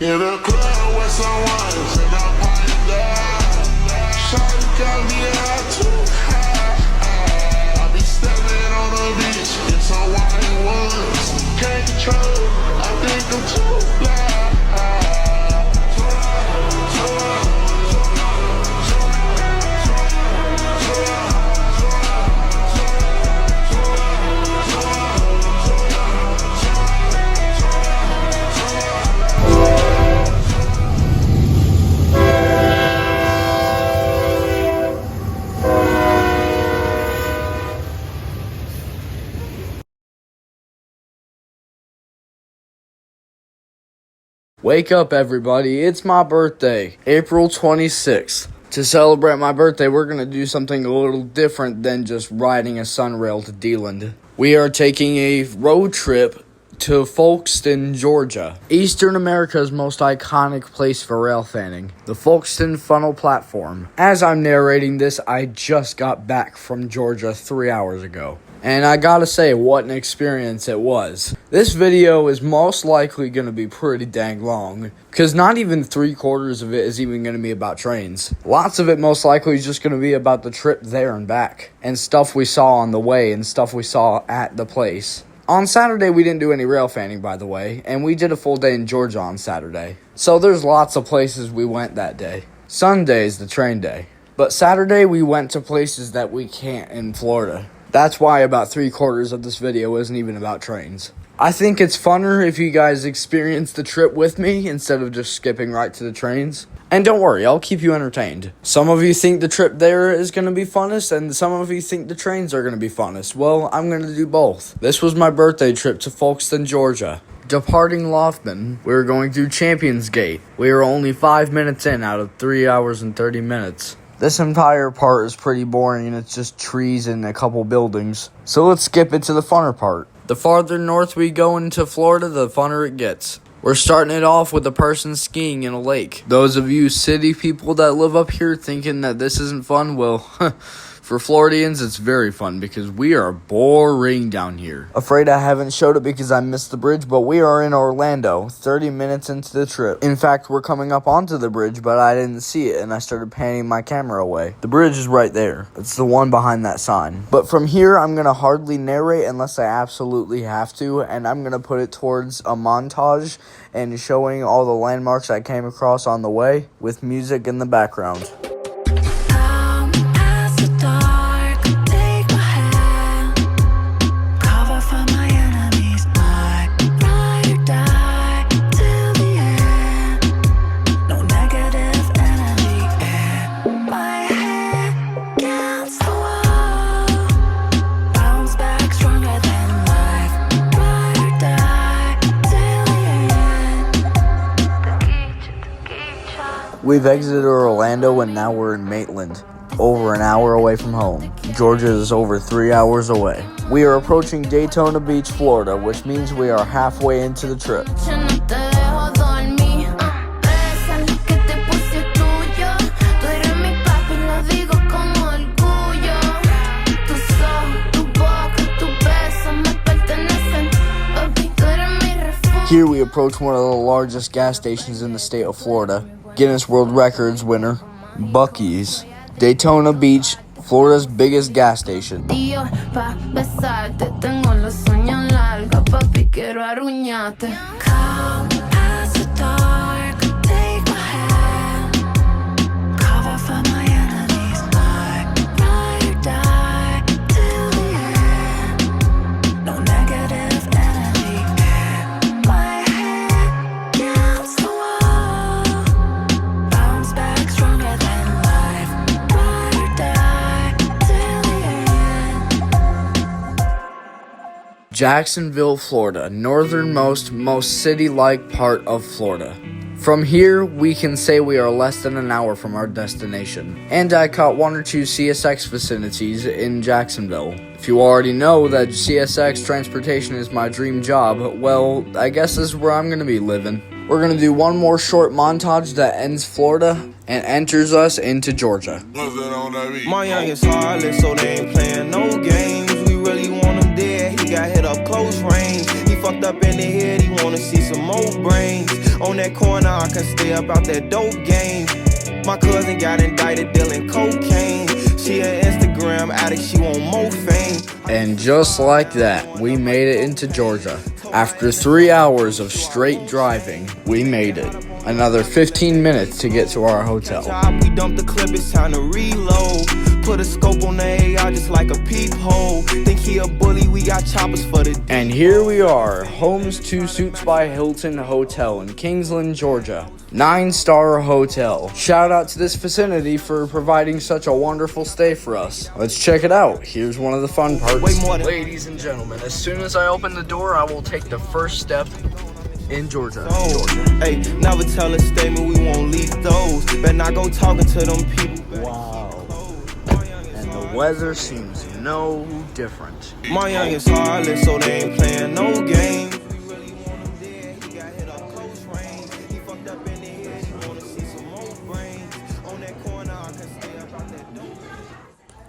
In a club with someone, and I'm high down. Shawty got me out too high. I be stepping on the beach in some white ones. Can't control, I think I'm too fly. Wake up, everybody. It's my birthday, April 26th. To celebrate my birthday, we're going to do something a little different than just riding a sunrail to Deland. We are taking a road trip to Folkston, Georgia, Eastern America's most iconic place for rail fanning, the Folkston Funnel Platform. As I'm narrating this, I just got back from Georgia 3 hours ago. And I gotta say, what an experience it was. This video is most likely gonna be pretty dang long, because not even 3/4 of it is even gonna be about trains. Lots of it most likely is just gonna be about the trip there and back, and stuff we saw on the way, and stuff we saw at the place. On Saturday, we didn't do any rail fanning, by the way, and we did a full day in Georgia on Saturday. So there's lots of places we went that day. Sunday's the train day. But Saturday, we went to places that we can't in Florida. That's why about 3/4 of this video isn't even about trains. I think it's funner if you guys experience the trip with me instead of just skipping right to the trains. And don't worry, I'll keep you entertained. Some of you think the trip there is going to be funnest, and some of you think the trains are going to be funnest. Well, I'm going to do both. This was my birthday trip to Folkston, Georgia. Departing Loughman, we were going through Champions Gate. We were only 5 minutes in out of 3 hours and 30 minutes. This entire part is pretty boring, and it's just trees and a couple buildings. So let's skip it to the funner part. The farther north we go into Florida, the funner it gets. We're starting it off with a person skiing in a lake. Those of you city people that live up here thinking that this isn't fun, well, for Floridians, it's very fun because we are boring down here. Afraid I haven't showed it because I missed the bridge, but we are in Orlando, 30 minutes into the trip. In fact, we're coming up onto the bridge, but I didn't see it, and I started panning my camera away. The bridge is right there. It's the one behind that sign. But from here, I'm going to hardly narrate unless I absolutely have to, and I'm going to put it towards a montage and showing all the landmarks I came across on the way with music in the background. We've exited Orlando and now we're in Maitland, over an hour away from home. Georgia is over 3 hours away. We are approaching Daytona Beach, Florida, which means we are halfway into the trip. Here we approach one of the largest gas stations in the state of Florida. Guinness World Records winner, Buc-ee's. Daytona Beach, Florida's biggest gas station. Jacksonville, Florida, northernmost, most city-like part of Florida. From here, we can say we are less than an hour from our destination. And I caught 1 or 2 CSX vicinities in Jacksonville. If you already know that CSX transportation is my dream job, well, I guess this is where I'm going to be living. We're going to do one more short montage that ends Florida and enters us into Georgia. My youngest heartless, so they ain't playing no games. We really want him dead, he got hit up close range. He fucked up in the head, he wanna see some more brains. On that corner, I can stay about that dope game. My cousin got indicted dealing cocaine. She an Instagram addict, she want more fame. And just like that, we made it into Georgia. After 3 hours of straight driving, we made it. Another 15 minutes to get to our hotel. We dumped the clip, it's time to reload. Put a scope on the AI just like a peephole. Think he a bully, we got choppers for the D. And here we are, Pt.2 Suits by Hilton Hotel in Kingsland, Georgia. 9-star hotel. Shout out to this vicinity for providing such a wonderful stay for us. Let's check it out. Here's one of the fun parts. Ladies and gentlemen, as soon as I open the door, I will take the first step in Georgia. Hey, never tell a statement, we won't leak those. Better not go talking to them people. Wow. And the weather seems no different. My youngest heartless, so they ain't playing no games.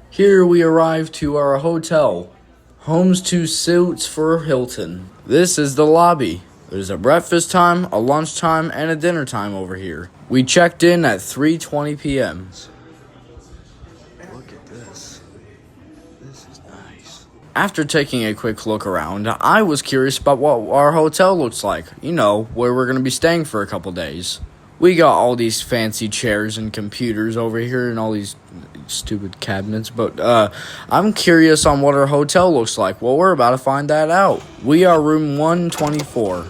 Here we arrive to our hotel, Pt.2 Suits for Hilton. This is the lobby. There's a breakfast time, a lunch time, and a dinner time over here. We checked in at 3:20 p.m. Look at this. This is nice. After taking a quick look around, I was curious about what our hotel looks like. You know, where we're going to be staying for a couple days. We got all these fancy chairs and computers over here and all these stupid cabinets, but I'm curious on what our hotel looks like. Well, we're about to find that out. We are room 124.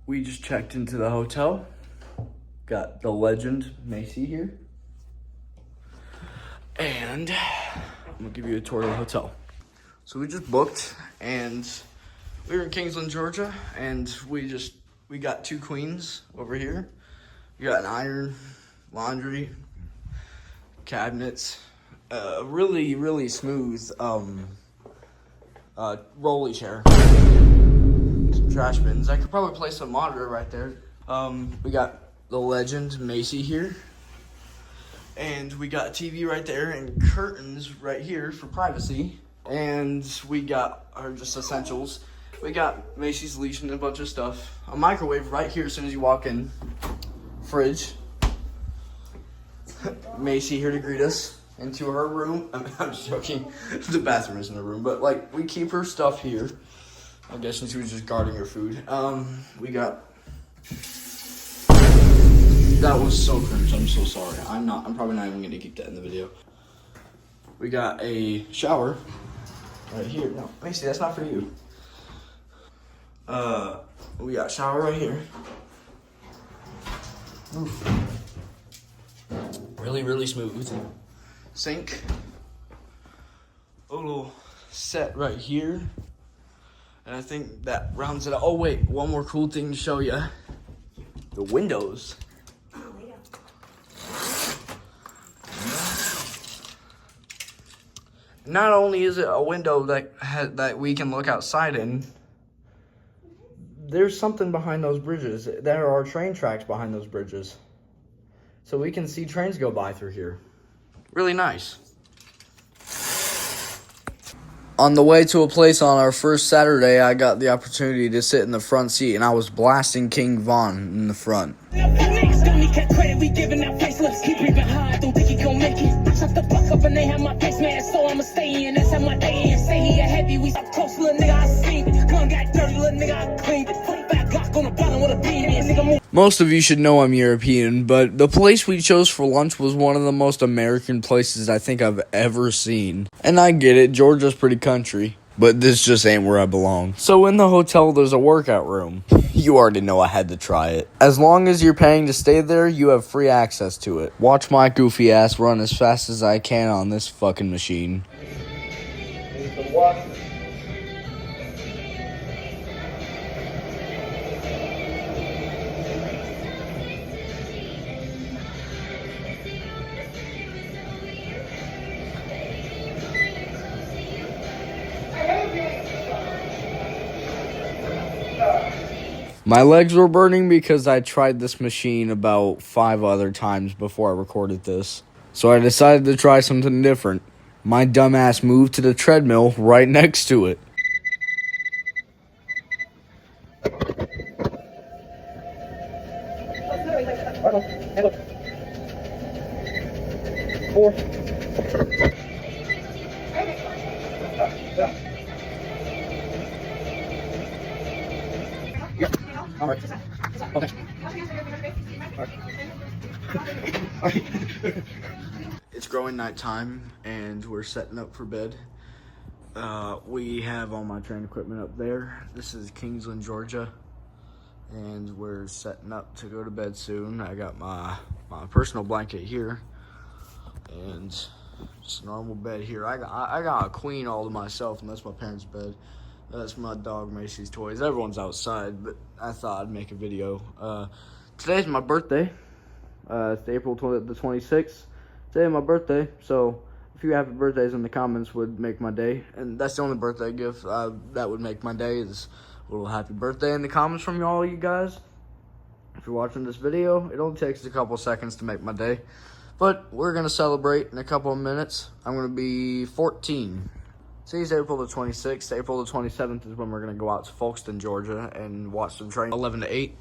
We just checked into the hotel. Got the legend Macy here. And I'm gonna give you a tour of the hotel. So we just booked, and we're in Kingsland, Georgia, and we got 2 queens over here. We got an iron, laundry, cabinets, really, really smooth rolly chair, some trash bins. I could probably place a monitor right there. We got the legend Macy here, and we got a TV right there and curtains right here for privacy. And we got our just essentials. We got Macy's leash and a bunch of stuff. A microwave right here as soon as you walk in. Fridge. Macy here to greet us into her room. I'm just joking. The bathroom isn't a room, but like we keep her stuff here. I guess since she was just guarding her food. We got. That was so cringe. I'm so sorry. I'm probably not even gonna keep that in the video. We got a shower right here. No, Macy, that's not for you. We got a shower right here. Oof. Really, really smooth. Sink. A little set right here. And I think that rounds it out. Oh wait, one more cool thing to show you. The windows. Not only is it a window that we can look outside in, there's something behind those bridges. There are train tracks behind those bridges. So we can see trains go by through here. Really nice. On the way to a place on our first Saturday, I got the opportunity to sit in the front seat, and I was blasting King Von in the front. Most of you should know I'm European, but the place we chose for lunch was one of the most American places I think I've ever seen. And I get it, Georgia's pretty country, but this just ain't where I belong. So in the hotel, there's a workout room. You already know I had to try it. As long as you're paying to stay there, you have free access to it. Watch my goofy ass run as fast as I can on this fucking machine. My legs were burning because I tried this machine about 5 other times before I recorded this. So I decided to try something different. My dumbass moved to the treadmill right next to it. It's growing nighttime and we're setting up for bed. We have all my train equipment up there. This is Kingsland, Georgia, and we're setting up to go to bed soon. I got my personal blanket here and just a normal bed here. I got a queen all to myself, and that's my parents' bed. That's my dog Macy's toys. Everyone's outside, but I thought I'd make a video. Today's my birthday. It's April the 26th. Today's my birthday, so a few happy birthdays in the comments would make my day. And that's the only birthday gift that would make my day, is a little happy birthday in the comments from all you guys. If you're watching this video, it only takes a couple seconds to make my day. But we're going to celebrate in a couple of minutes. I'm going to be 14. Today's April the 26th. April the 27th is when we're going to go out to Folkston, Georgia, and watch some train 11 to 8.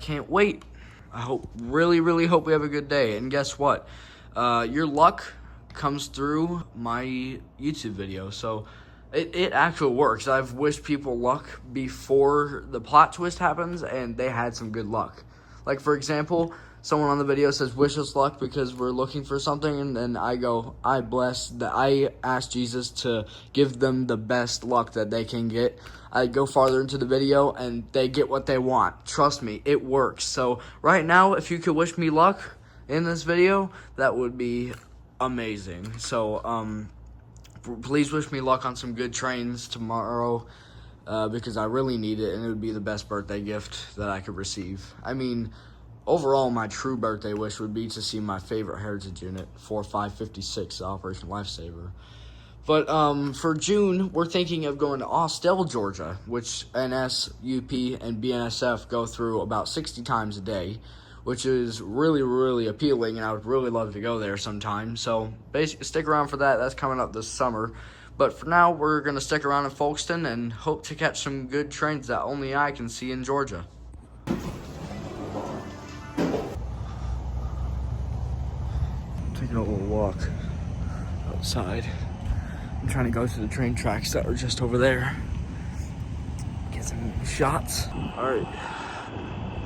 Can't wait. I really hope we have a good day. And guess what? Your luck comes through my YouTube video. So it actually works. I've wished people luck before the plot twist happens, and they had some good luck. Like, for example, someone on the video says, wish us luck because we're looking for something, and then I go, I ask Jesus to give them the best luck that they can get. I go farther into the video, and they get what they want. Trust me, it works. So right now, if you could wish me luck in this video, that would be amazing. So please wish me luck on some good trains tomorrow, because I really need it, and it would be the best birthday gift that I could receive. I mean, overall, my true birthday wish would be to see my favorite heritage unit, 4556, Operation Lifesaver. But for June, we're thinking of going to Austell, Georgia, which NS, UP, and BNSF go through about 60 times a day, which is really appealing, and I would really love to go there sometime. So basically, stick around for that. That's coming up this summer. But for now, we're going to stick around in Folkston and hope to catch some good trains that only I can see in Georgia. Taking a little walk outside. I'm trying to go to the train tracks that are just over there. Get some shots. Alright.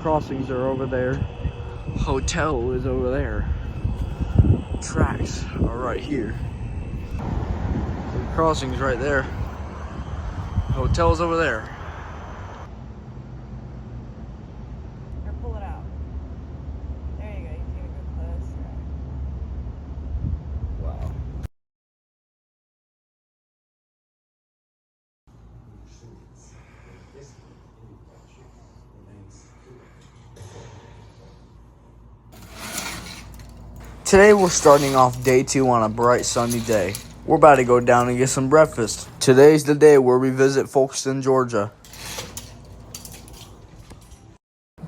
Crossings are over there. Hotel is over there. Tracks are right here. Some crossings right there. Hotel's over there. Or pull it out. There you go. You can go closer. Wow. Today we're starting off day 2 on a bright sunny day. We're about to go down and get some breakfast. Today's the day where we visit Folkston, Georgia.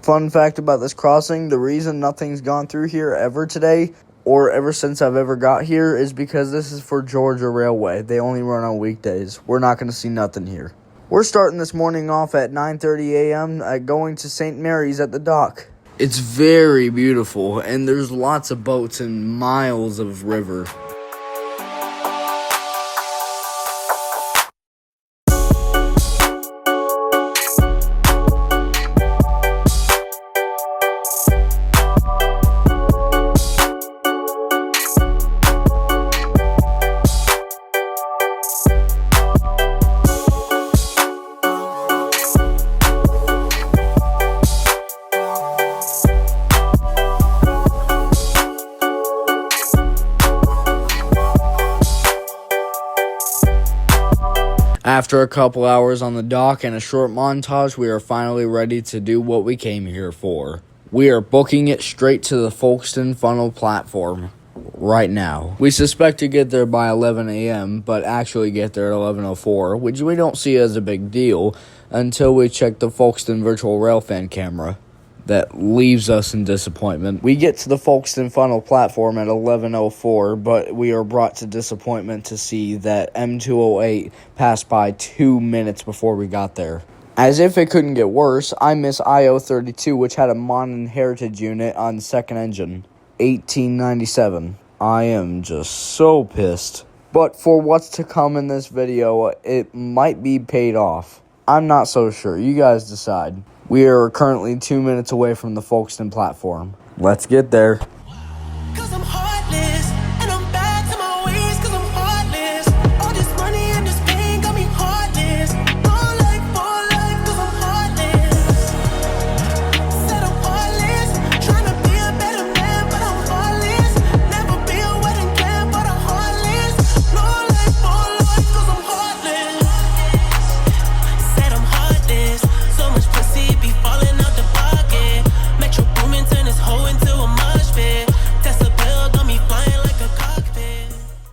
Fun fact about this crossing, the reason nothing's gone through here ever today, or ever since I've ever got here, is because this is for Georgia Railway. They only run on weekdays. We're not going to see nothing here. We're starting this morning off at 9:30 a.m. at going to St. Mary's at the dock. It's very beautiful, and there's lots of boats and miles of river. After a couple hours on the dock and a short montage, we are finally ready to do what we came here for. We are booking it straight to the Folkston Funnel platform right now. We suspect to get there by 11 a.m., but actually get there at 11:04, which we don't see as a big deal until we check the Folkston virtual rail fan camera. That leaves us in disappointment. We get to the Folkston Funnel platform at 11:04, but we are brought to disappointment to see that M208 passed by 2 minutes before we got there. As if it couldn't get worse, I miss IO-32, which had a Mon Heritage unit on second engine. 1897. I am just so pissed. But for what's to come in this video, it might be paid off. I'm not so sure. You guys decide. We are currently 2 minutes away from the Folkston platform. Let's get there. Cause I'm heartless, and I'm back to my ways, cause I'm heartless. All this money and this pain got me heartless. All life, cause I'm heartless. Said I'm heartless, trying to be a better man, but I'm heartless. Never be a wedding plan, but I'm heartless. No life, cause I'm heartless. Said I'm heartless, so much pussy be falling out the pocket. Metro Boomin turn this hoe into a mosh pit.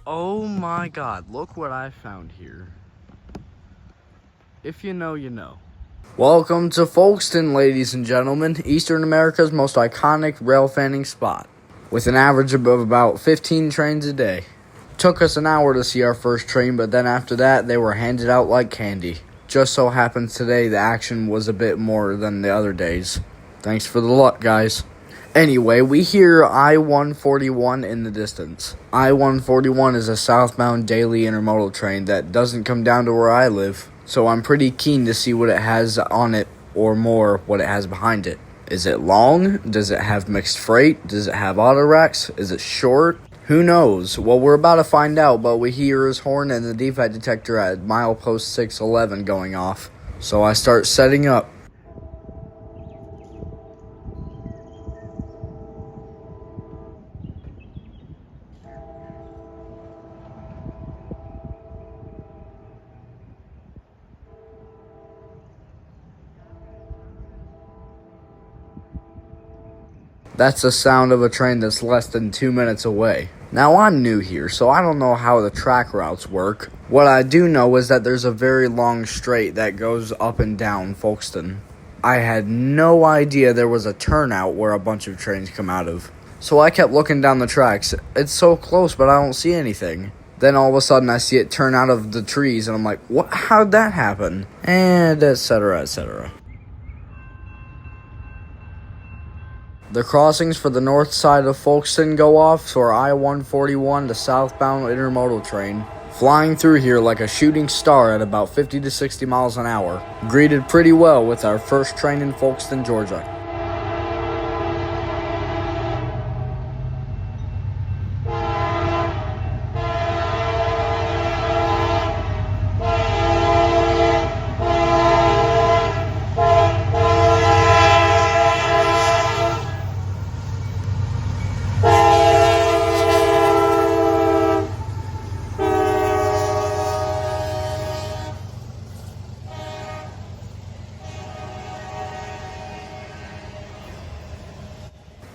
Oh my god, look what I found here. If you know, you know. Welcome to Folkston, ladies and gentlemen, Eastern America's most iconic rail fanning spot, with an average of about 15 trains a day. Took us an hour to see our first train, but then after that, they were handed out like candy. Just so happens today the action was a bit more than the other days. Thanks for the luck, guys. Anyway, we hear I-141 in the distance. I-141 is a southbound daily intermodal train that doesn't come down to where I live, so I'm pretty keen to see what it has on it, or more, what it has behind it. Is it long? Does it have mixed freight? Does it have auto racks? Is it short? Who knows? Well, we're about to find out, but we hear his horn and the defect detector at milepost 611 going off. So I start setting up. That's the sound of a train that's less than 2 minutes away. Now, I'm new here, so I don't know how the track routes work. What I do know is that there's a very long straight that goes up and down Folkston. I had no idea there was a turnout where a bunch of trains come out of. So I kept looking down the tracks. It's so close, but I don't see anything. Then all of a sudden I see it turn out of the trees, and I'm like, what? How'd that happen? And etc., etc. The crossings for the north side of Folkston go off, so our I-141, the southbound intermodal train, flying through here like a shooting star at about 50 to 60 miles an hour, greeted pretty well with our first train in Folkston, Georgia.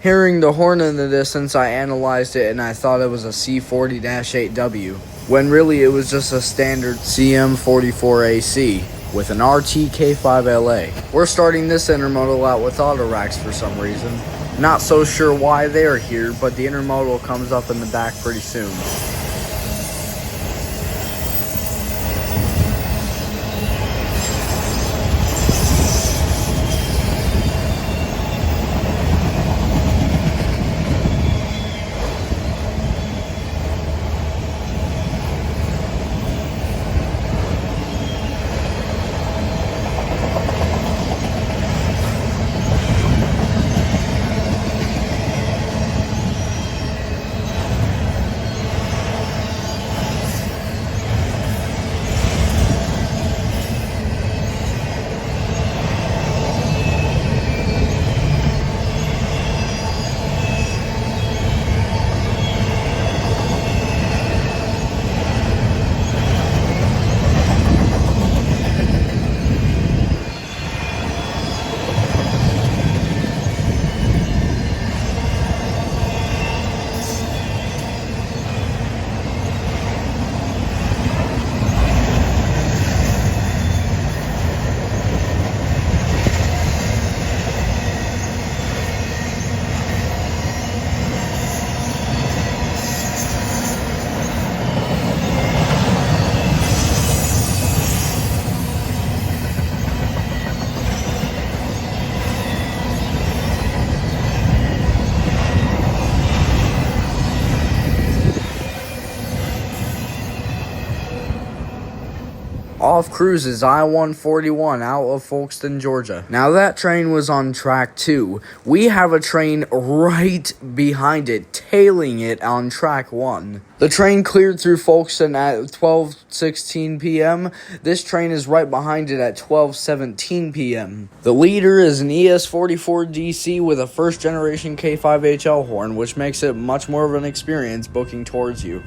Hearing the horn in the distance, I analyzed it and I thought it was a C40-8W, when really it was just a standard CM44AC with an RTK5LA. We're starting this intermodal out with auto racks for some reason. Not so sure why they're here, but the intermodal comes up in the back pretty soon. Off cruises I-141 out of Folkston, Georgia. Now that train was on track 2. We have a train right behind it, tailing it on track 1. The train cleared through Folkston at 12:16 p.m. This train is right behind it at 12:17 p.m. The leader is an ES44 DC with a first generation K5HL horn, which makes it much more of an experience booking towards you.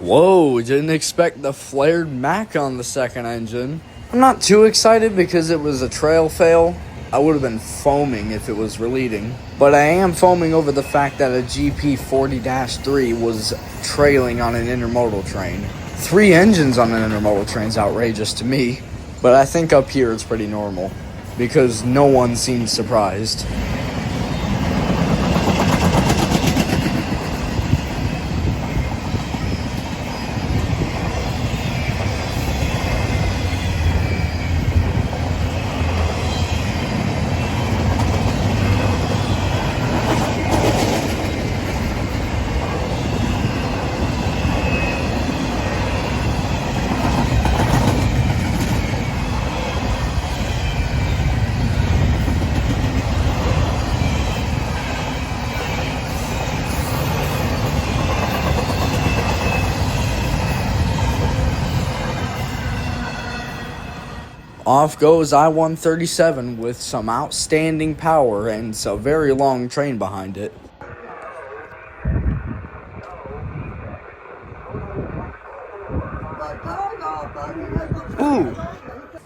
Whoa, didn't expect the flared Mac on the second engine. I'm not too excited because it was a trail fail. I would have been foaming if it was relieving. But I am foaming over the fact that a GP40-3 was trailing on an intermodal train. 3 engines on an intermodal train is outrageous to me. But I think up here it's pretty normal because no one seems surprised. Off goes I-137 with some outstanding power and a very long train behind it. Ooh.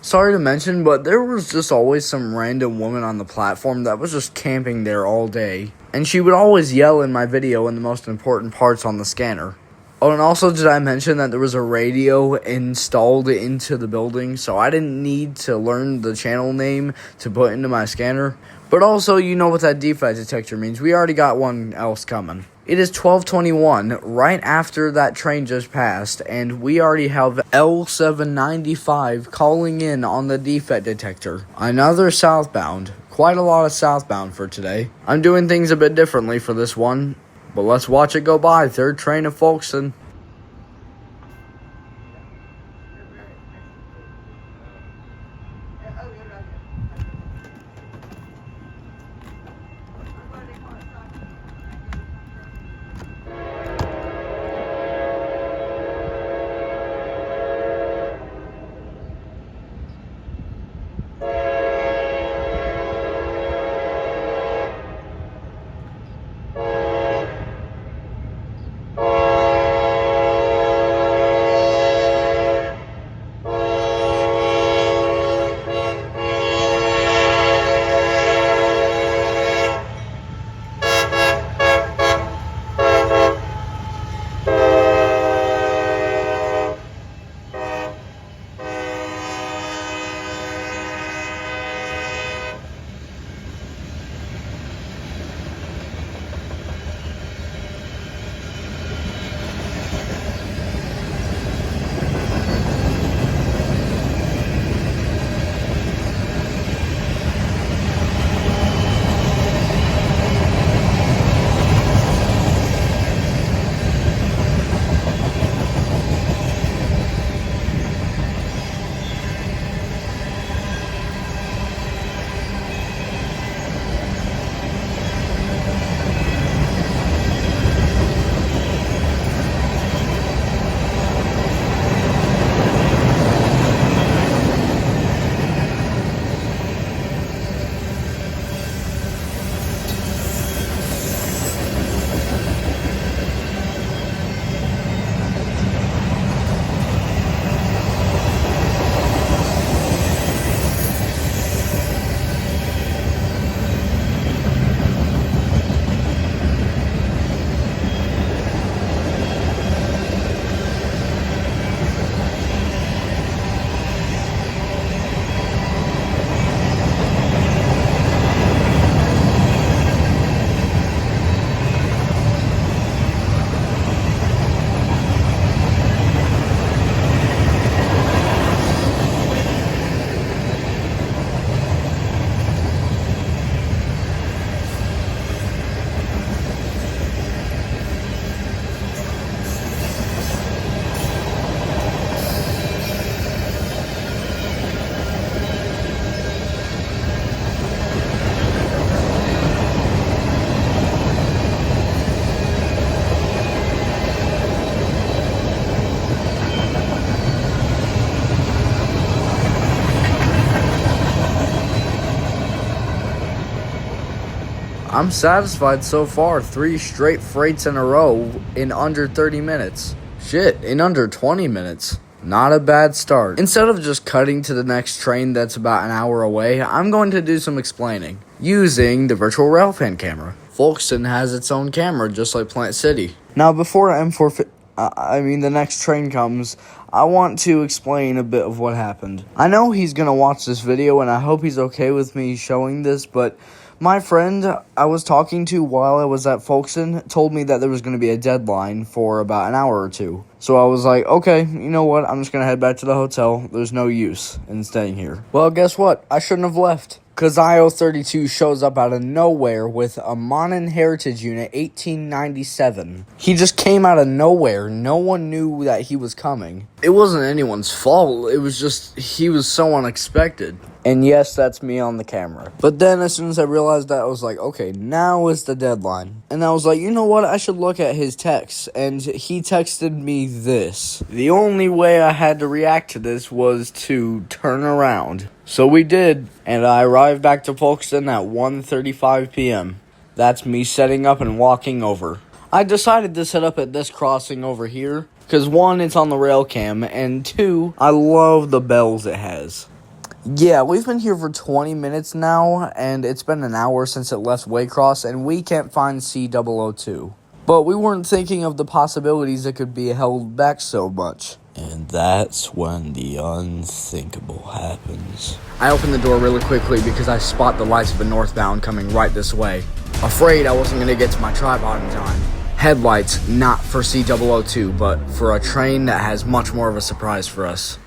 Sorry to mention, but there was just always some random woman on the platform that was just camping there all day. And she would always yell in my video in the most important parts on the scanner. Oh, and also did I mention that there was a radio installed into the building, so I didn't need to learn the channel name to put into my scanner. But also, you know what that defect detector means. We already got one else coming. It is 12:21, right after that train just passed, and we already have L795 calling in on the defect detector. Another southbound. Quite a lot of southbound for today. I'm doing things a bit differently for this one. But let's watch it go by. Third train of Folkston. I'm satisfied so far. 3 straight freights in a row in under 30 minutes. Shit, in under 20 minutes. Not a bad start. Instead of just cutting to the next train that's about an hour away, I'm going to do some explaining using the virtual railfan camera. Folkston has its own camera, just like Plant City. Now, before the next train comes, I want to explain a bit of what happened. I know he's going to watch this video, and I hope he's okay with me showing this, but my friend I was talking to while I was at Folkston told me that there was going to be a deadline for about an hour or two. So I was like, okay, you know what? I'm just going to head back to the hotel. There's no use in staying here. Well, guess what? I shouldn't have left. Because IO32 shows up out of nowhere with a Monon Heritage Unit 1897. He just came out of nowhere. No one knew that he was coming. It wasn't anyone's fault. It was just, he was so unexpected. And yes, that's me on the camera. But then as soon as I realized that, I was like, okay, now is the deadline. And I was like, you know what? I should look at his texts. And he texted me this. The only way I had to react to this was to turn around. So we did, and I arrived back to Folkston at 1:35 p.m. That's me setting up and walking over. I decided to set up at this crossing over here, because 1, it's on the rail cam, and 2, I love the bells it has. Yeah, we've been here for 20 minutes now, and it's been an hour since it left Waycross, and we can't find C002. But we weren't thinking of the possibilities that could be held back so much. And that's when the unthinkable happens. I opened the door really quickly because I spot the lights of a northbound coming right this way. Afraid I wasn't going to get to my tripod in time. Headlights, not for C002, but for a train that has much more of a surprise for us.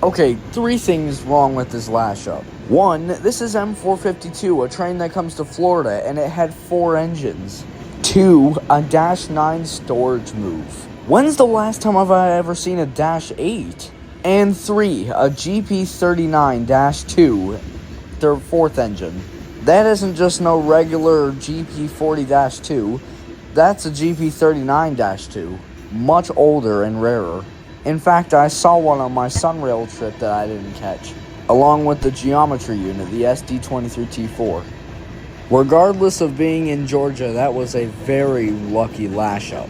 Okay, 3 things wrong with this lash up. 1, this is M452, a train that comes to Florida, and it had 4 engines. 2, a Dash 9 storage move. When's the last time have I ever seen a Dash 8? And 3, a GP39-2, their 4th engine. That isn't just no regular GP40-2, that's a GP39-2, much older and rarer. In fact, I saw one on my Sunrail trip that I didn't catch, along with the geometry unit, the SD23T4. Regardless of being in Georgia, that was a very lucky lash up.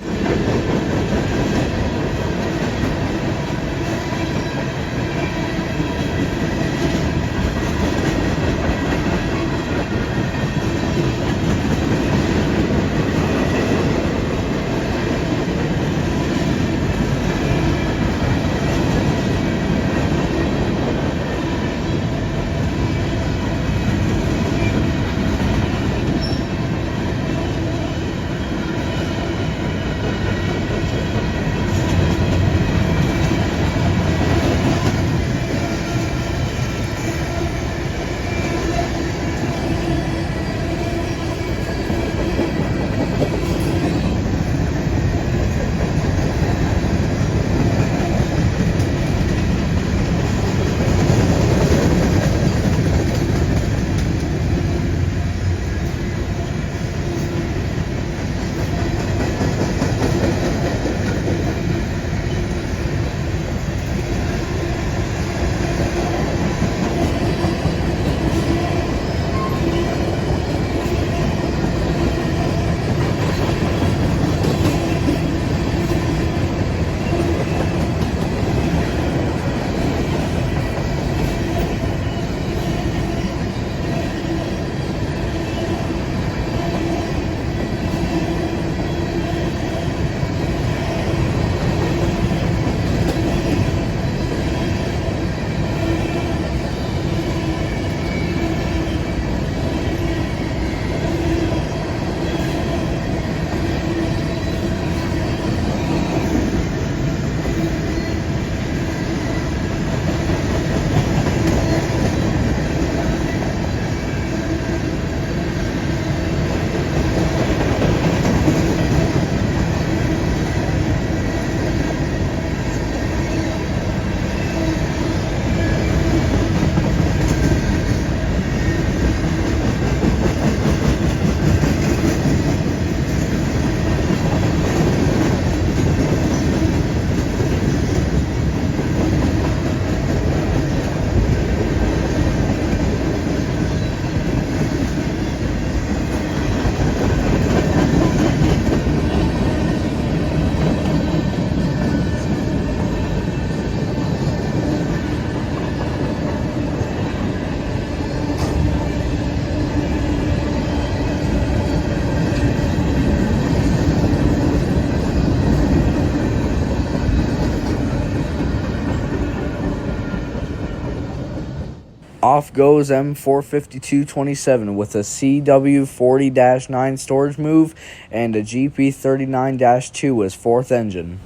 Off goes M45227 with a CW40-9 storage move and a GP39-2 as fourth engine.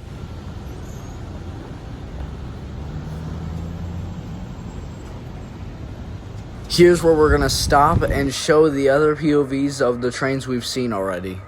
Here's where we're going to stop and show the other POVs of the trains we've seen already.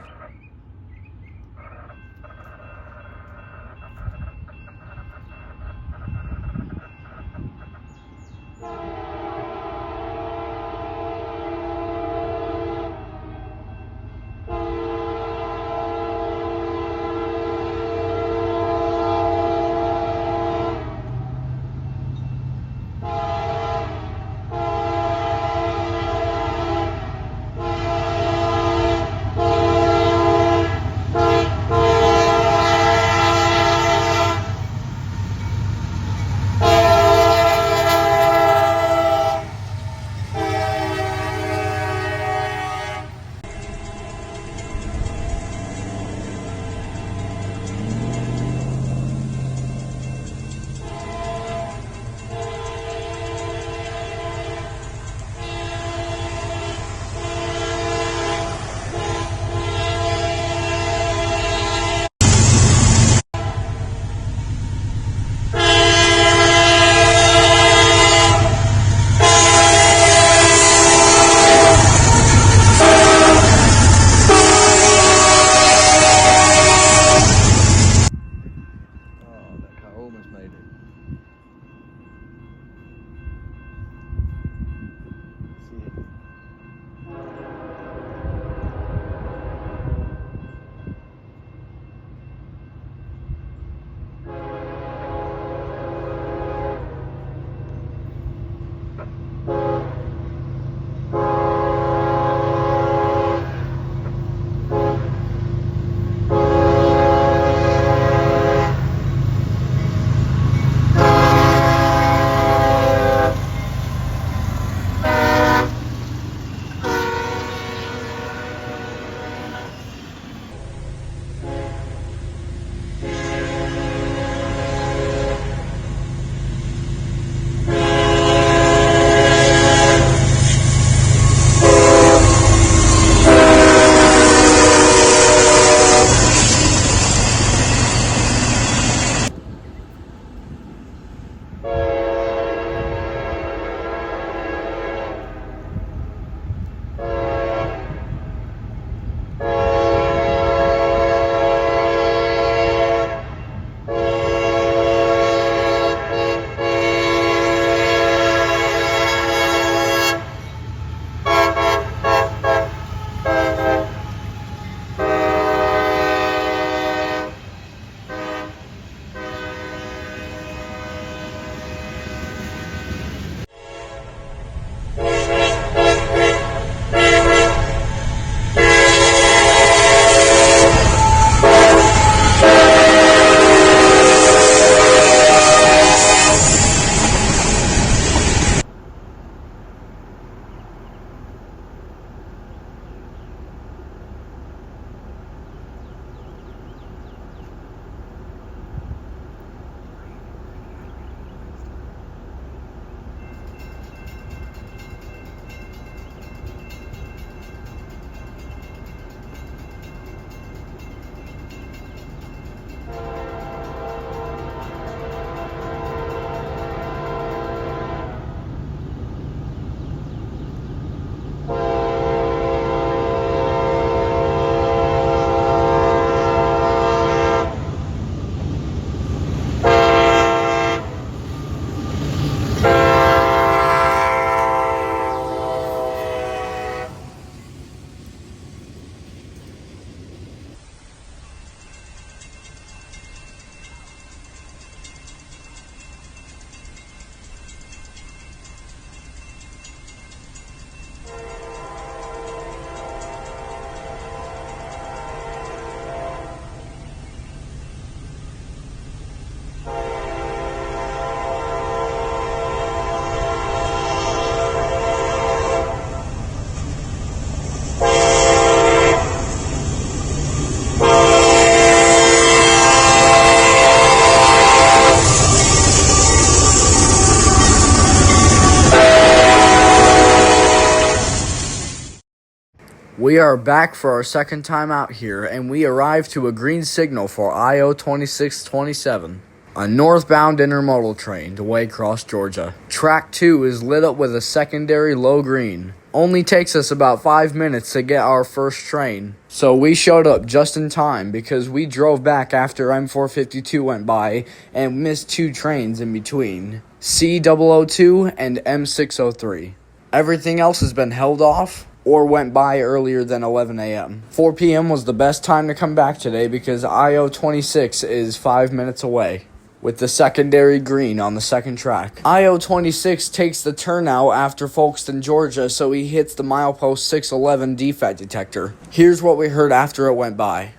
We are back for our second time out here, and we arrived to a green signal for IO 2627, a northbound intermodal train to Waycross, Georgia. Track 2 is lit up with a secondary low green. Only takes us about 5 minutes to get our first train. So we showed up just in time because we drove back after M452 went by and missed 2 trains in between, C002 and M603. Everything else has been held off or went by earlier than 11 a.m. 4 p.m. was the best time to come back today because IO 26 is 5 minutes away, with the secondary green on the second track. IO 26 takes the turnout after Folkston, Georgia, so he hits the milepost 611 defect detector. Here's what we heard after it went by.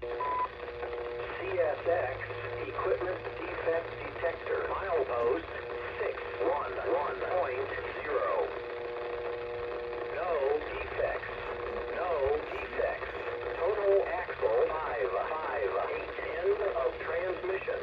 CSX equipment defect detector milepost 611.0. No defects. No defects. Total axle 55810 of transmission.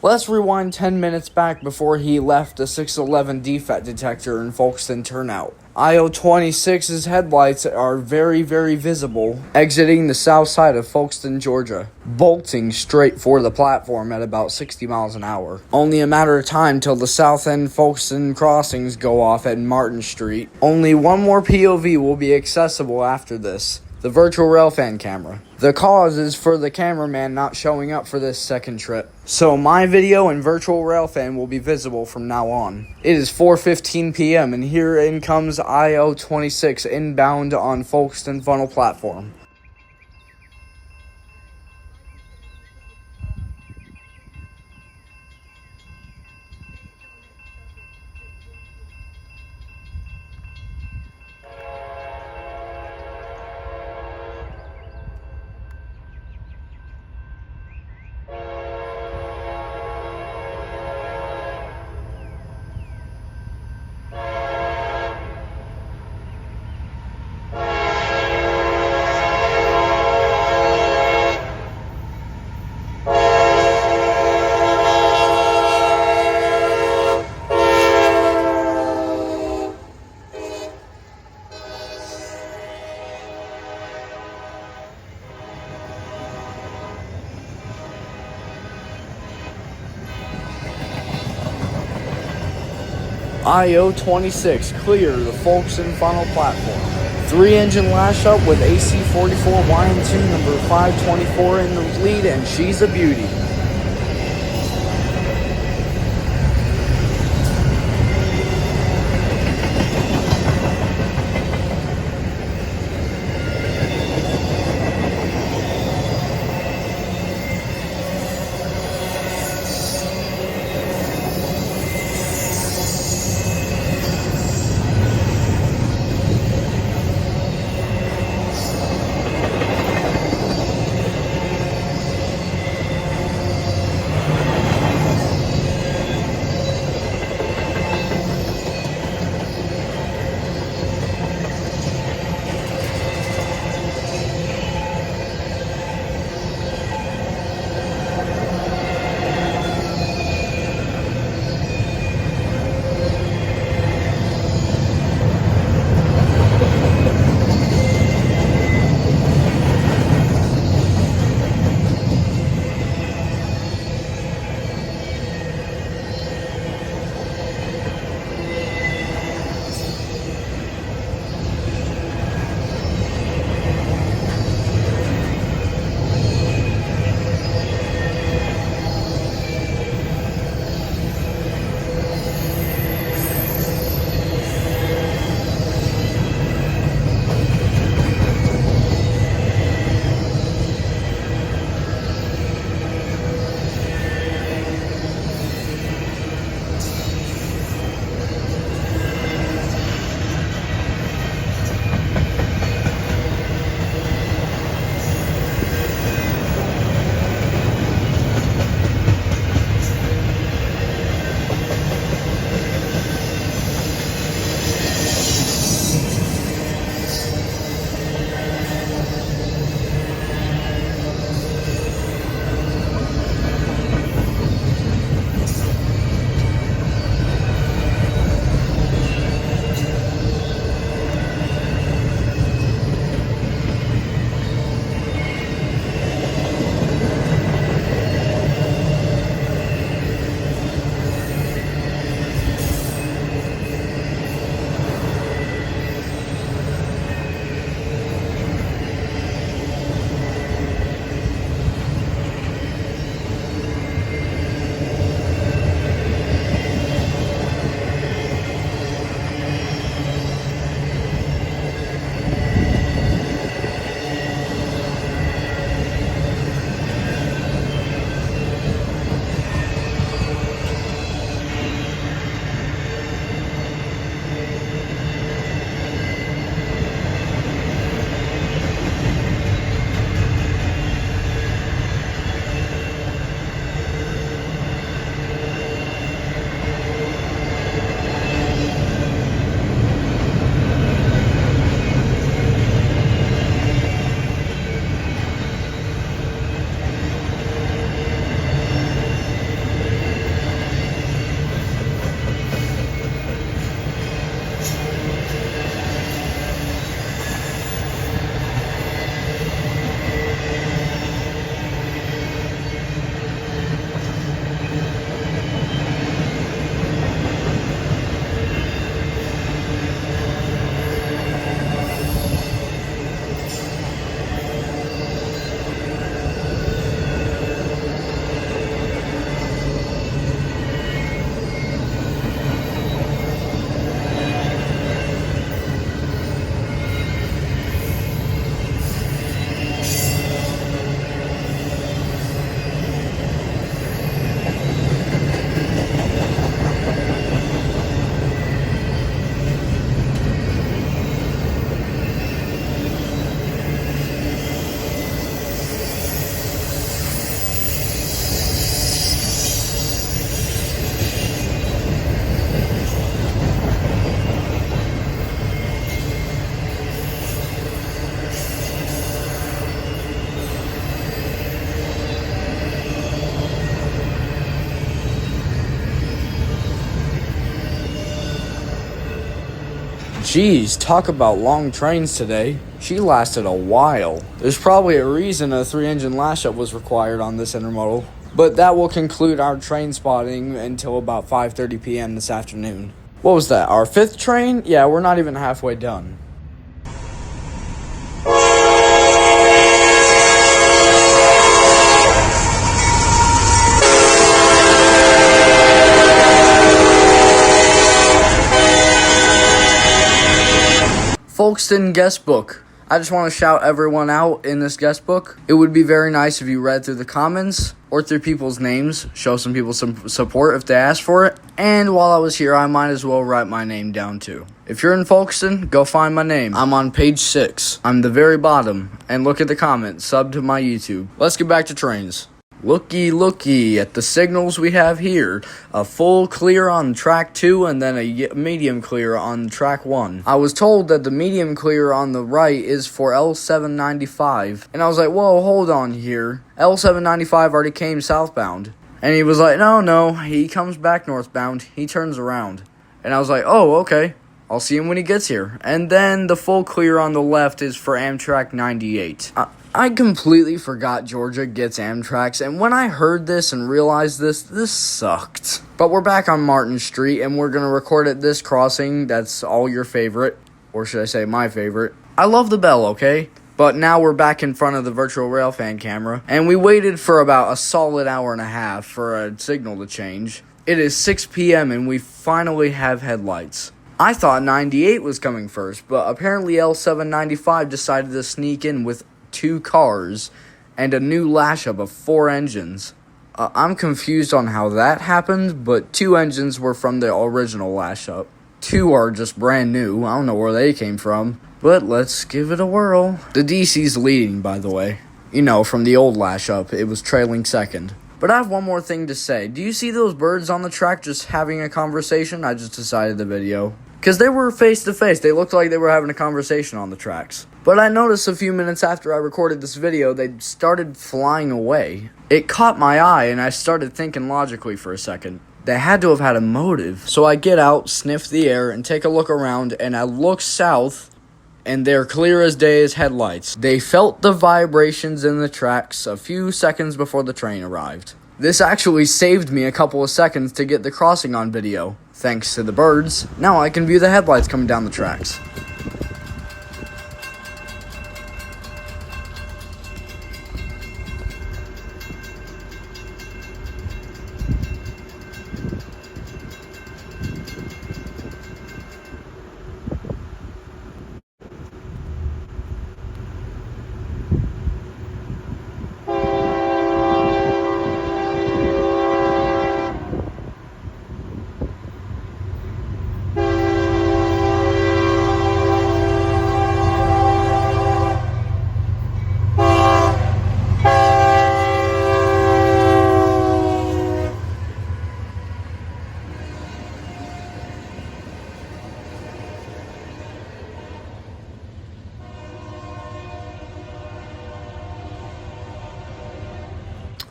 Let's rewind 10 minutes back before he left the 611 defect detector in Folkston turnout. IO 26's headlights are very, very visible, exiting the south side of Folkston, Georgia, bolting straight for the platform at about 60 miles an hour. Only a matter of time till the south end Folkston crossings go off at Martin Street. Only one more POV will be accessible after this. The virtual railfan camera. The cause is for the cameraman not showing up for this second trip. So my video and virtual railfan will be visible from now on. It is 4:15 p.m. and here in comes IO 26 inbound on Folkston Funnel platform. IO 26 clear the Folkston Funnel platform. 3-engine lash up with AC44 YN2 number 524 in the lead, and she's a beauty. Jeez, talk about long trains today. She lasted a while. There's probably a reason a 3-engine lash-up was required on this intermodal. But that will conclude our train spotting until about 5:30 p.m. this afternoon. What was that, our 5th train? Yeah, we're not even halfway done. Folkston guest book. I just want to shout everyone out in this guest book. It would be very nice if you read through the comments or through people's names, show some people some support if they ask for it. And while I was here, I might as well write my name down too. If you're in Folkston, go find my name. I'm on page 6. I'm the very bottom. And look at the comments. Sub to my YouTube. Let's get back to trains. Looky at the signals we have here. A full clear on track 2 and then a medium clear on track 1. I was told that the medium clear on the right is for L795. And I was like, whoa, hold on here. L795 already came southbound. And he was like, no, he comes back northbound. He turns around. And I was like, oh, okay. I'll see him when he gets here. And then the full clear on the left is for Amtrak 98. I completely forgot Georgia gets Amtraks, and when I heard this and realized this sucked. But we're back on Martin Street, and we're going to record at this crossing that's all your favorite, or should I say my favorite. I love the bell, okay? But now we're back in front of the virtual railfan camera, and we waited for about a solid hour and a half for a signal to change. It is 6 p.m., and we finally have headlights. I thought 98 was coming first, but apparently L795 decided to sneak in with 2 cars and a new lash-up of 4 engines. I'm confused on how that happened, but 2 engines were from the original lash-up. 2 are just brand new. I don't know where they came from, but let's give it a whirl. The DC's leading, by the way. You know, from the old lash-up, it was trailing second. But I have one more thing to say. Do you see those birds on the track just having a conversation? I just decided the video. Because they were face to face. They looked like they were having a conversation on the tracks. But I noticed a few minutes after I recorded this video, they started flying away. It caught my eye, and I started thinking logically for a second. They had to have had a motive. So I get out, sniff the air, and take a look around, and I look south, and they're clear as day as headlights. They felt the vibrations in the tracks a few seconds before the train arrived. This actually saved me a couple of seconds to get the crossing on video. Thanks to the birds, now I can view the headlights coming down the tracks.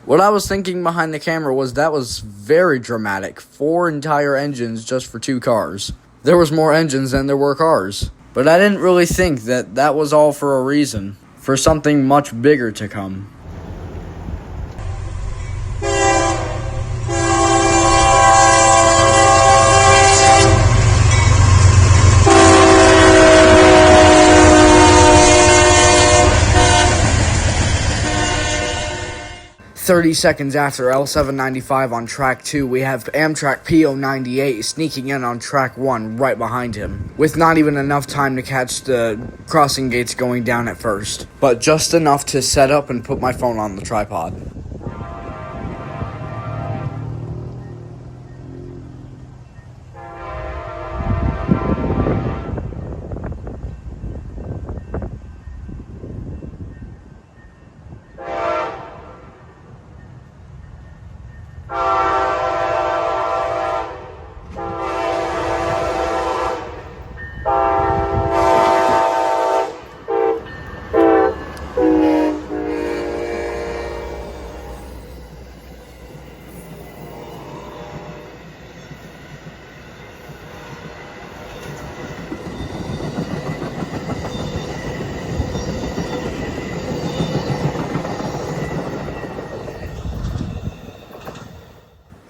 What I was thinking behind the camera was that was very dramatic. 4 entire engines just for 2 cars. There was more engines than there were cars. But I didn't really think that that was all for a reason. For something much bigger to come. 30 seconds after L795 on track 2, we have Amtrak Pt.2 sneaking in on track 1 right behind him, with not even enough time to catch the crossing gates going down at first, but just enough to set up and put my phone on the tripod.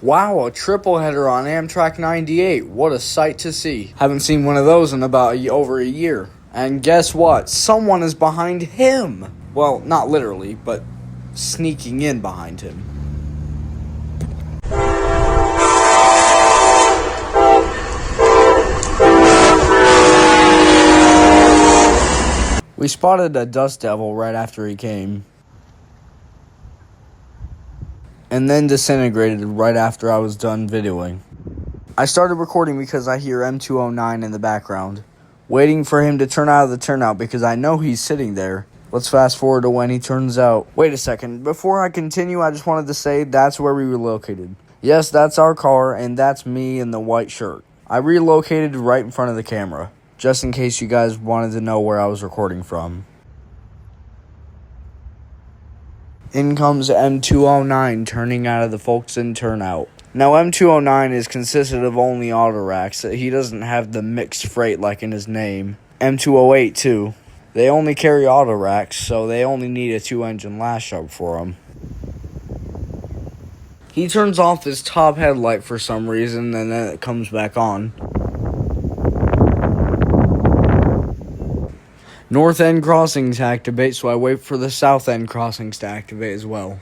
Wow, a triple header on Amtrak 98. What a sight to see. Haven't seen one of those in about over a year. And guess what? Someone is behind him. Well, not literally, but sneaking in behind him. We spotted a dust devil right after he came. And then disintegrated right after I was done videoing. I started recording because I hear M209 in the background, waiting for him to turn out of the turnout because I know he's sitting there. Let's fast forward to when he turns out. Wait a second, before I continue, I just wanted to say that's where we relocated. Yes, that's our car, and that's me in the white shirt. I relocated right in front of the camera, just in case you guys wanted to know where I was recording from. In comes M209 turning out of the Folkston turnout. Now M209 is consisted of only auto racks. He doesn't have the mixed freight like in his name. M208 too. They only carry auto racks, so they only need a 2-engine lash up for them. He turns off his top headlight for some reason, and then it comes back on. North end crossings activate, so I wait for the south end crossings to activate as well.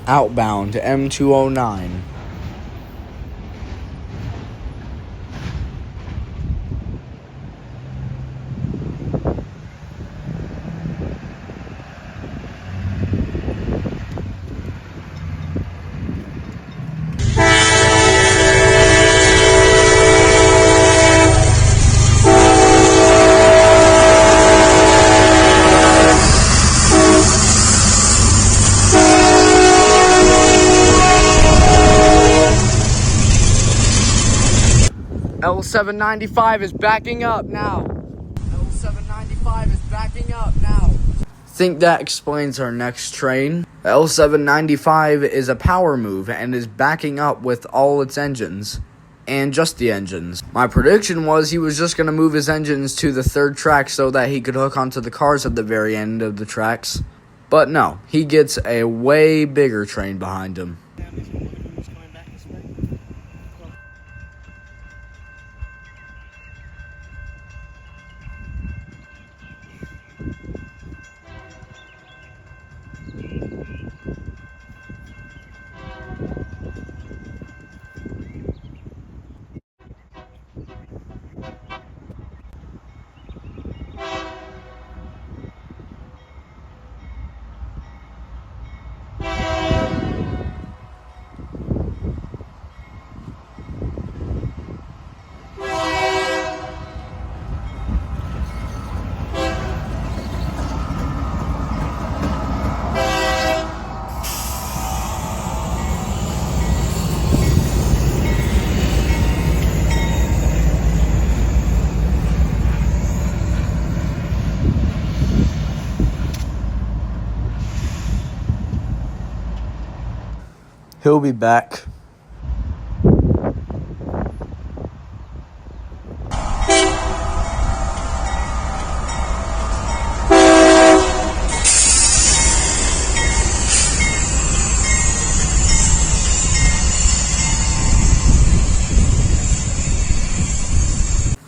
Outbound M209. L795 is backing up now. L795 is backing up now. Think that explains our next train. L795 is a power move and is backing up with all its engines. And just the engines. My prediction was he was just going to move his engines to the third track so that he could hook onto the cars at the very end of the tracks. But no, he gets a way bigger train behind him. He'll be back.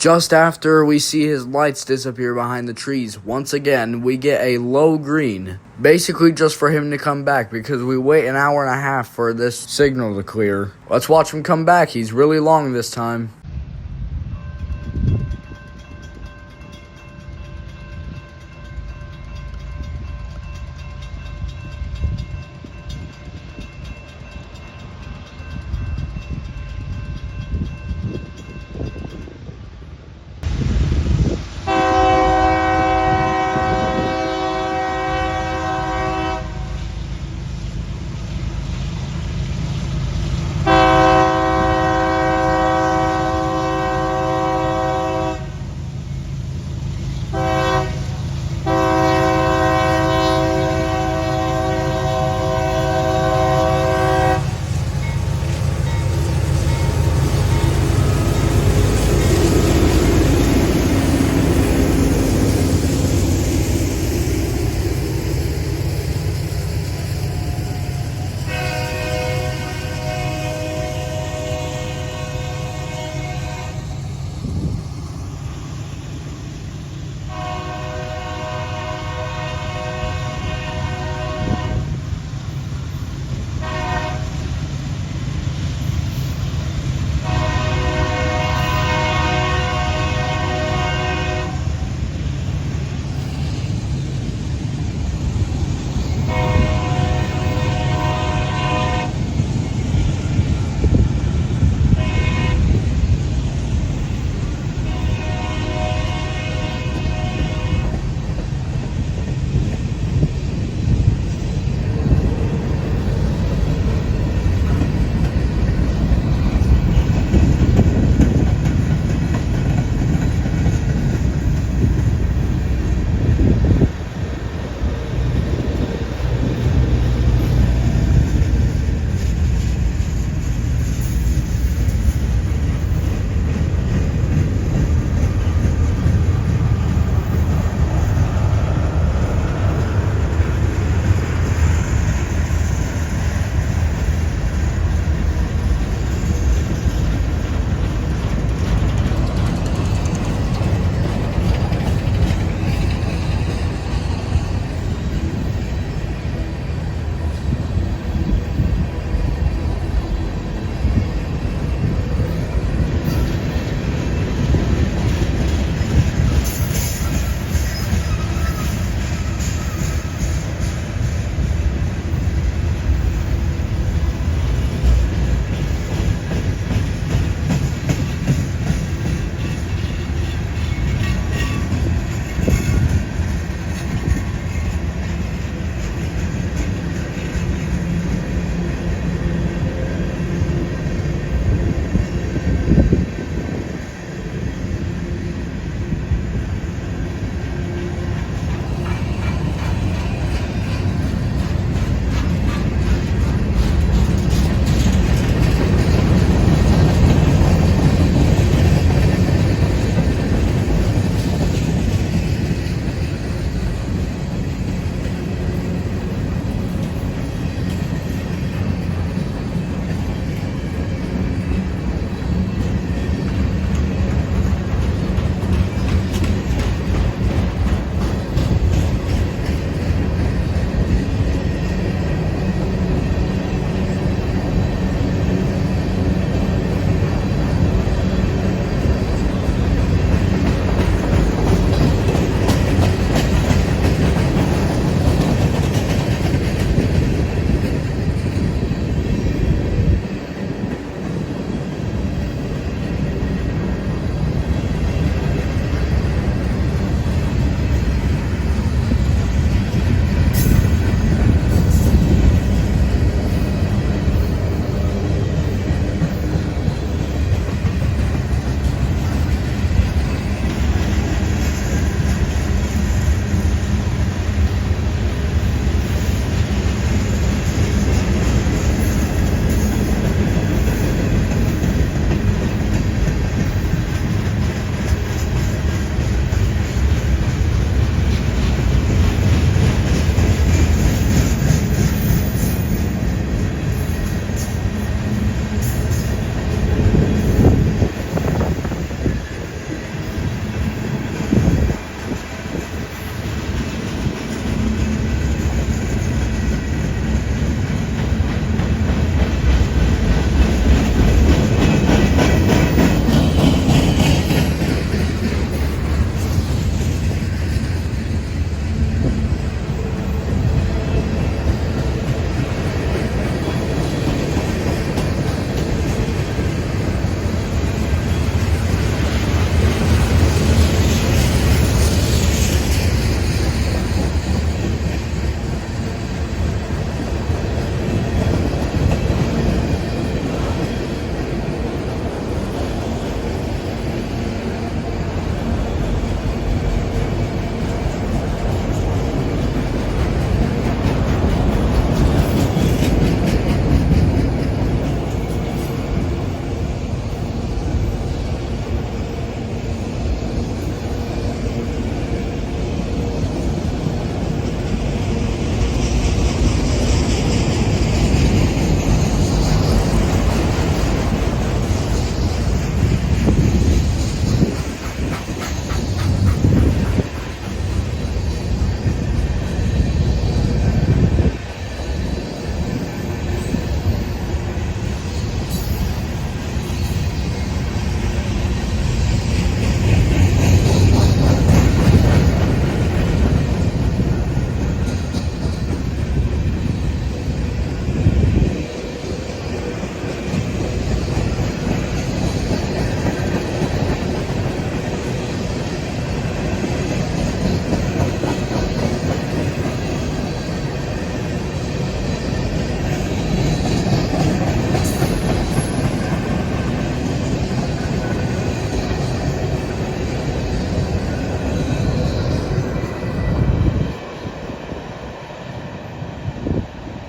Just after we see his lights disappear behind the trees, once again, we get a low green. Basically just for him to come back because we wait an hour and a half for this signal to clear. Let's watch him come back. He's really long this time.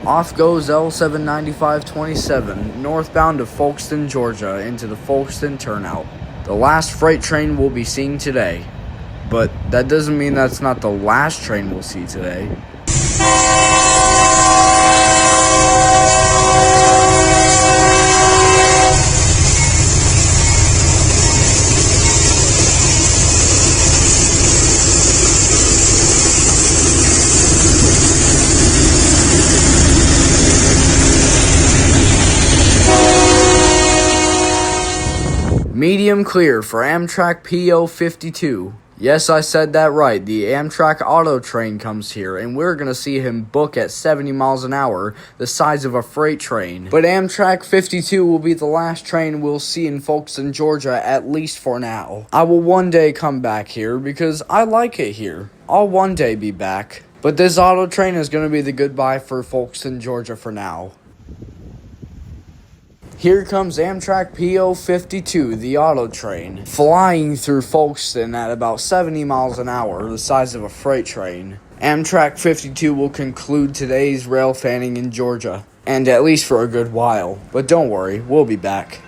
Off goes L79527, northbound of Folkston, Georgia, into the Folkston turnout. The last freight train we'll be seeing today. But that doesn't mean that's not the last train we'll see today. Medium clear for Amtrak Pt.2. Yes, I said that right. The Amtrak auto train comes here, and we're going to see him book at 70 miles an hour, the size of a freight train. But Amtrak 52 will be the last train we'll see in Folkston, Georgia, at least for now. I will one day come back here because I like it here. I'll one day be back. But this auto train is going to be the goodbye for Folkston, Georgia for now. Here comes Amtrak Pt.2, the auto train, flying through Folkston at about 70 miles an hour, the size of a freight train. Amtrak 52 will conclude today's rail fanning in Georgia, and at least for a good while. But don't worry, we'll be back.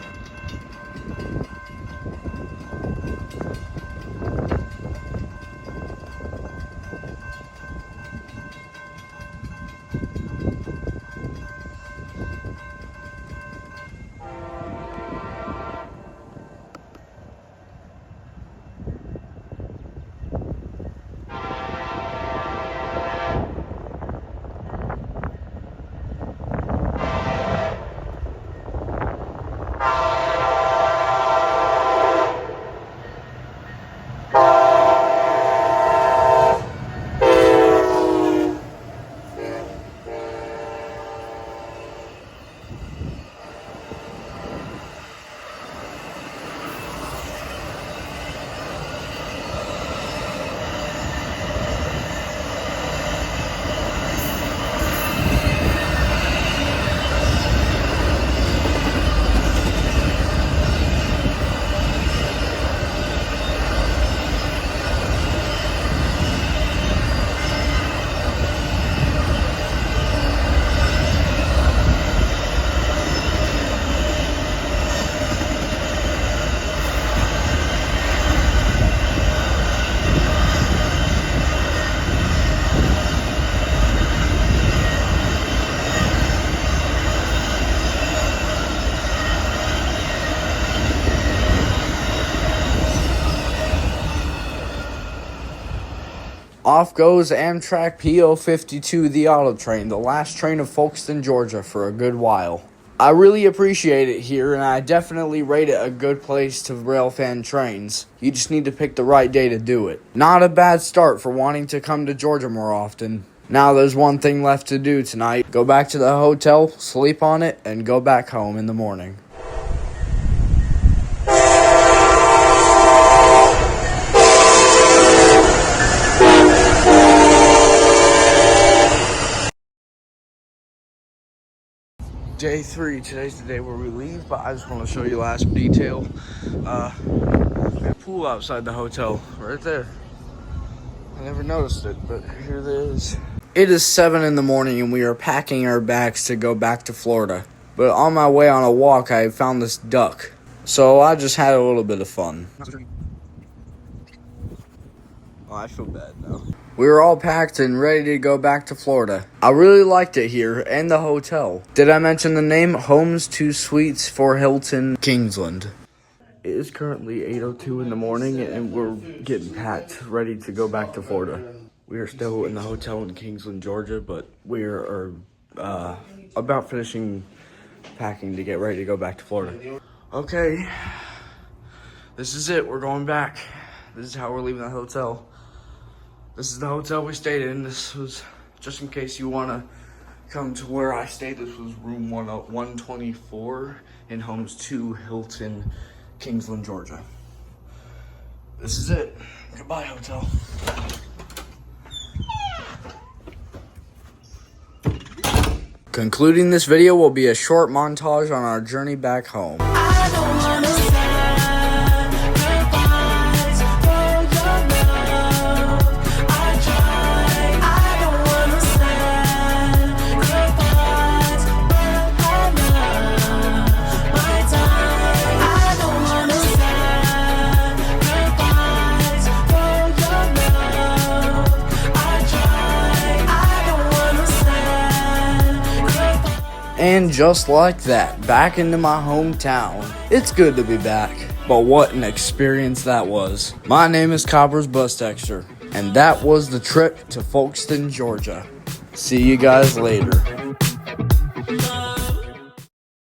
Off goes Amtrak Pt.52, the auto train, the last train of Folkston, Georgia, for a good while. I really appreciate it here, and I definitely rate it a good place to rail fan trains. You just need to pick the right day to do it. Not a bad start for wanting to come to Georgia more often. Now there's one thing left to do tonight. Go back to the hotel, sleep on it, and go back home in the morning. Day 3, today's the day where we leave, but I just want to show you last detail. We have a pool outside the hotel, right there. I never noticed it, but here it is. It is 7 in the morning and we are packing our bags to go back to Florida. But on my way on a walk, I found this duck. So I just had a little bit of fun. Oh, I feel bad now. We were all packed and ready to go back to Florida. I really liked it here and the hotel. Did I mention the name? Homes 2 Suites for Hilton, Kingsland. It is currently 8:02 in the morning and we're getting packed, ready to go back to Florida. We are still in the hotel in Kingsland, Georgia, but we are about finishing packing to get ready to go back to Florida. Okay, this is it. We're going back. This is how we're leaving the hotel. This is the hotel we stayed in. This was, just in case you want to come to where I stayed, this was room 124 in Homes 2 Hilton, Kingsland, Georgia. This is it. Goodbye, hotel. Concluding this video will be a short montage on our journey back home. I don't wanna say goodbyes for your love. I tried. I don't wanna say goodbye. And just like that, back into my hometown. It's good to be back. But what an experience that was. My name is Cobbers Bus Texter, and that was the trip to Folkston, Georgia. See you guys later.